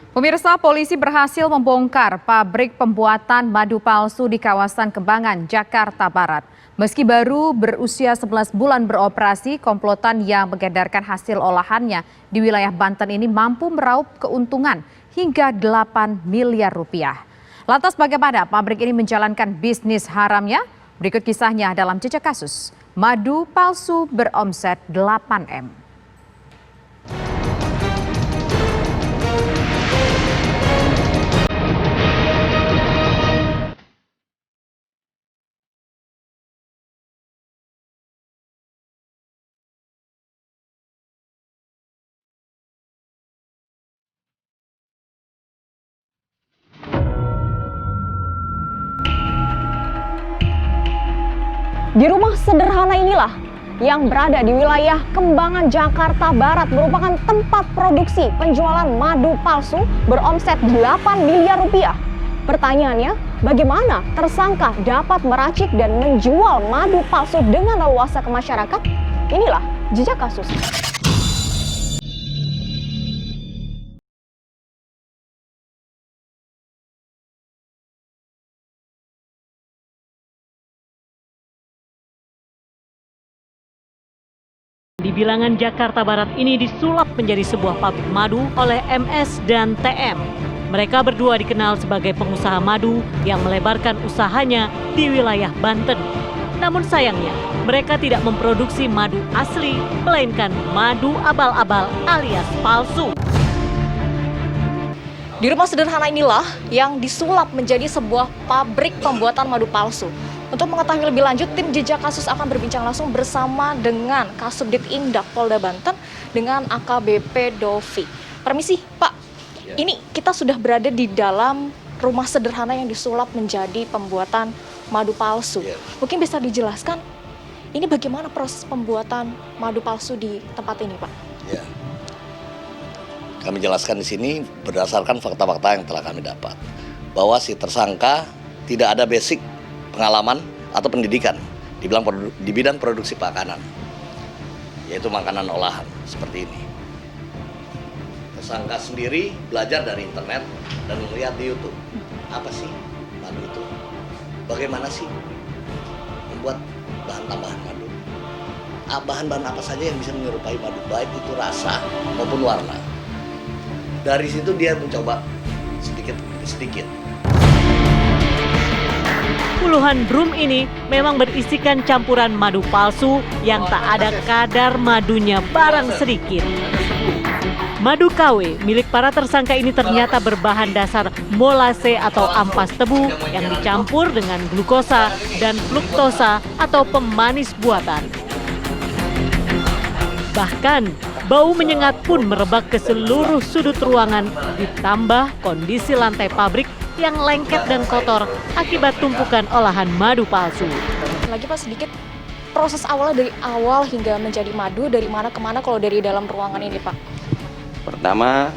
Pemirsa, polisi berhasil membongkar pabrik pembuatan madu palsu di kawasan Kembangan, Jakarta Barat. Meski baru berusia 11 bulan beroperasi, komplotan yang mengedarkan hasil olahannya di wilayah Banten ini mampu meraup keuntungan hingga 8 miliar rupiah. Lantas bagaimana pabrik ini menjalankan bisnis haramnya? Berikut kisahnya dalam Jejak Kasus. Madu palsu beromset 8M. Di rumah sederhana inilah yang berada di wilayah Kembangan, Jakarta Barat merupakan tempat produksi penjualan madu palsu beromset 8 miliar rupiah. Pertanyaannya, bagaimana tersangka dapat meracik dan menjual madu palsu dengan leluasa ke masyarakat? Inilah Jejak Kasus. Di bilangan Jakarta Barat ini disulap menjadi sebuah pabrik madu oleh MS dan TM. Mereka berdua dikenal sebagai pengusaha madu yang melebarkan usahanya di wilayah Banten. Namun sayangnya, mereka tidak memproduksi madu asli, melainkan madu abal-abal alias palsu. Di rumah sederhana inilah yang disulap menjadi sebuah pabrik pembuatan madu palsu. Untuk mengetahui lebih lanjut, tim Jejak Kasus akan berbincang langsung bersama dengan Kasubdit Indak Polda Banten dengan AKBP Dovi. Permisi, Pak. Ini kita sudah berada di dalam rumah sederhana yang disulap menjadi pembuatan madu palsu. Mungkin bisa dijelaskan, ini bagaimana proses pembuatan madu palsu di tempat ini, Pak? Ya. Kami jelaskan di sini berdasarkan fakta-fakta yang telah kami dapat. Bahwa si tersangka tidak ada basic pengalaman atau pendidikan di bidang produksi makanan, yaitu makanan olahan seperti ini. Tersangka sendiri belajar dari internet dan melihat di YouTube, apa sih madu itu? Bagaimana sih membuat bahan tambahan madu? Bahan-bahan apa saja yang bisa menyerupai madu, baik itu rasa maupun warna. Dari situ dia mencoba sedikit demi sedikit. Puluhan drum ini memang berisikan campuran madu palsu yang tak ada kadar madunya barang sedikit. Madu KW milik para tersangka ini ternyata berbahan dasar molase atau ampas tebu yang dicampur dengan glukosa dan fruktosa atau pemanis buatan. Bahkan bau menyengat pun merebak ke seluruh sudut ruangan, ditambah kondisi lantai pabrik yang lengket dan kotor akibat tumpukan olahan madu palsu. Lagi Pak, sedikit proses awalnya dari awal hingga menjadi madu dari mana ke mana kalau dari dalam ruangan ini, Pak? Pertama,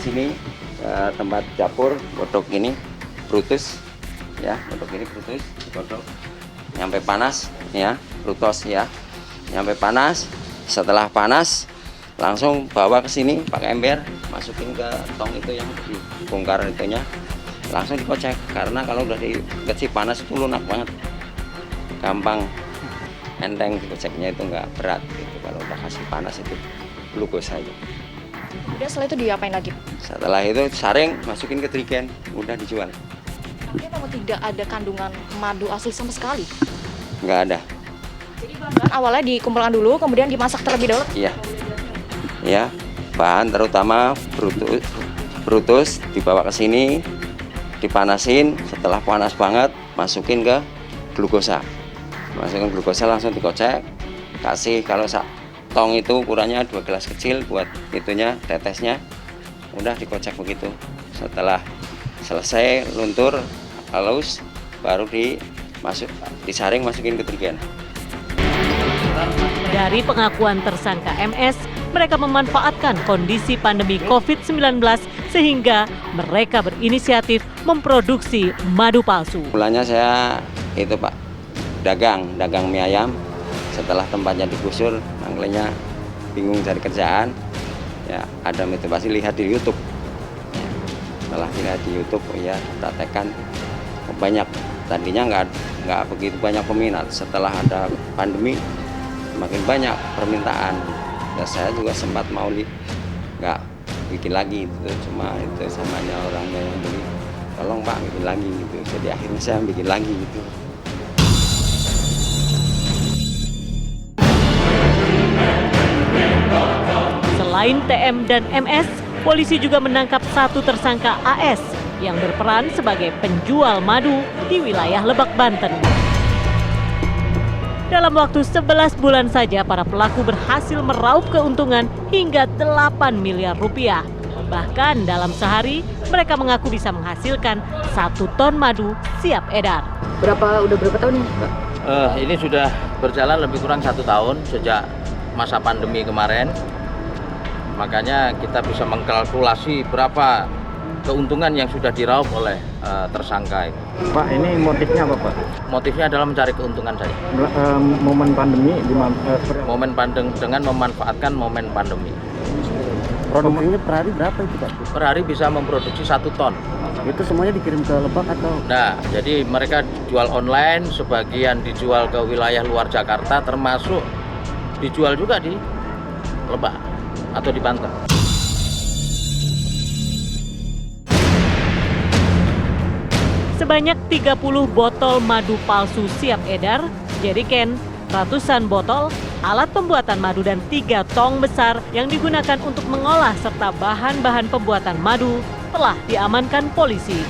sini tempat dapur, godok ini brutus, ya, godok ini brutus, godok, nyampe panas, ya, brutos, ya, nyampe panas. Setelah panas, langsung bawa ke sini pakai ember, masukin ke tong itu yang dibongkar itunya, langsung dikocek. Karena kalau udah dikasih panas itu lunak banget, gampang, enteng dikoceknya, itu nggak berat gitu. Kalau udah kasih panas itu glukosa aja. Kemudian setelah itu diapain lagi? Setelah itu saring, masukin ke trigen, udah dijual. Tapi memang tidak ada kandungan madu asli sama sekali? Nggak ada. Jadi bahan awalnya dikumpulkan dulu, kemudian dimasak terlebih dahulu? Iya, ya, bahan terutama brutus dibawa ke sini, dipanasin. Setelah panas banget, masukin ke glukosa. Masukin glukosa, langsung dikocek. Kasih, kalau tong itu ukurannya 2 gelas kecil buat itunya, tetesnya. Udah dikocek begitu. Setelah selesai luntur halus, baru disaring, masukin ke trigen. Dari pengakuan tersangka MS, mereka memanfaatkan kondisi pandemi COVID-19 sehingga mereka berinisiatif memproduksi madu palsu. Mulanya saya itu Pak, dagang mie ayam. Setelah tempatnya digusur, angglennya bingung cari kerjaan, ya ada motivasi lihat di YouTube. setelah lihat di YouTube ya praktekkan banyak. Tadinya nggak begitu banyak peminat, setelah ada pandemi makin banyak permintaan. Ya, saya juga sempat mau nggak bikin lagi gitu, cuma itu samanya orangnya yang beli, tolong Pak bikin lagi gitu. Jadi akhirnya saya bikin lagi gitu. Selain TM dan MS, polisi juga menangkap satu tersangka AS yang berperan sebagai penjual madu di wilayah Lebak, Banten. Dalam waktu 11 bulan saja, para pelaku berhasil meraup keuntungan hingga 8 miliar rupiah. Bahkan dalam sehari, mereka mengaku bisa menghasilkan 1 ton madu siap edar. Udah berapa tahun nih, Pak? Ini sudah berjalan lebih kurang 1 tahun sejak masa pandemi kemarin. Makanya kita bisa mengkalkulasi berapa keuntungan yang sudah diraup oleh tersangka ini. Pak, ini motifnya apa, Pak? Motifnya adalah mencari keuntungan saja. Momen pandemi Momen dengan memanfaatkan momen pandemi. produksinya per hari berapa itu, Pak? Per hari bisa memproduksi 1 ton. Itu semuanya dikirim ke Lebak atau? Nah, jadi mereka jual online, sebagian dijual ke wilayah luar Jakarta, termasuk dijual juga di Lebak atau di Banten. Sebanyak 30 botol madu palsu siap edar, jeriken, ratusan botol, alat pembuatan madu dan 3 tong besar yang digunakan untuk mengolah serta bahan-bahan pembuatan madu telah diamankan polisi.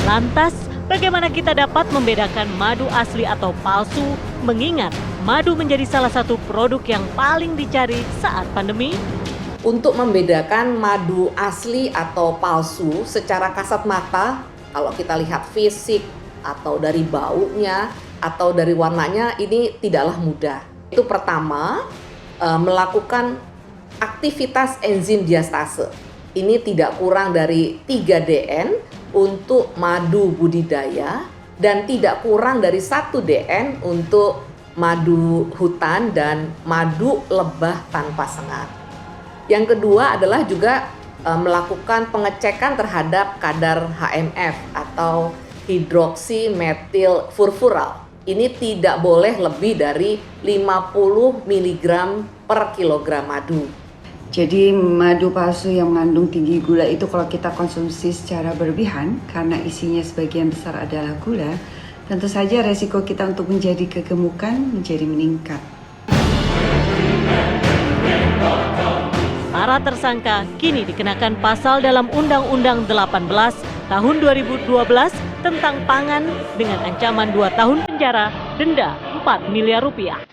Lantas, bagaimana kita dapat membedakan madu asli atau palsu mengingat madu menjadi salah satu produk yang paling dicari saat pandemi? Untuk membedakan madu asli atau palsu secara kasat mata, kalau kita lihat fisik atau dari baunya atau dari warnanya, ini tidaklah mudah. Itu pertama, melakukan aktivitas enzim diastase. Ini tidak kurang dari 3 DN untuk madu budidaya dan tidak kurang dari 1 DN untuk madu hutan dan madu lebah tanpa sengat. Yang kedua adalah juga melakukan pengecekan terhadap kadar HMF atau hidroksi metil furfural. Ini tidak boleh lebih dari 50 mg per kilogram madu. Jadi madu palsu yang mengandung tinggi gula itu kalau kita konsumsi secara berlebihan karena isinya sebagian besar adalah gula, tentu saja resiko kita untuk menjadi kegemukan menjadi meningkat. Para tersangka kini dikenakan pasal dalam Undang-Undang 18 tahun 2012 tentang pangan dengan ancaman 2 tahun penjara, denda 4 miliar rupiah.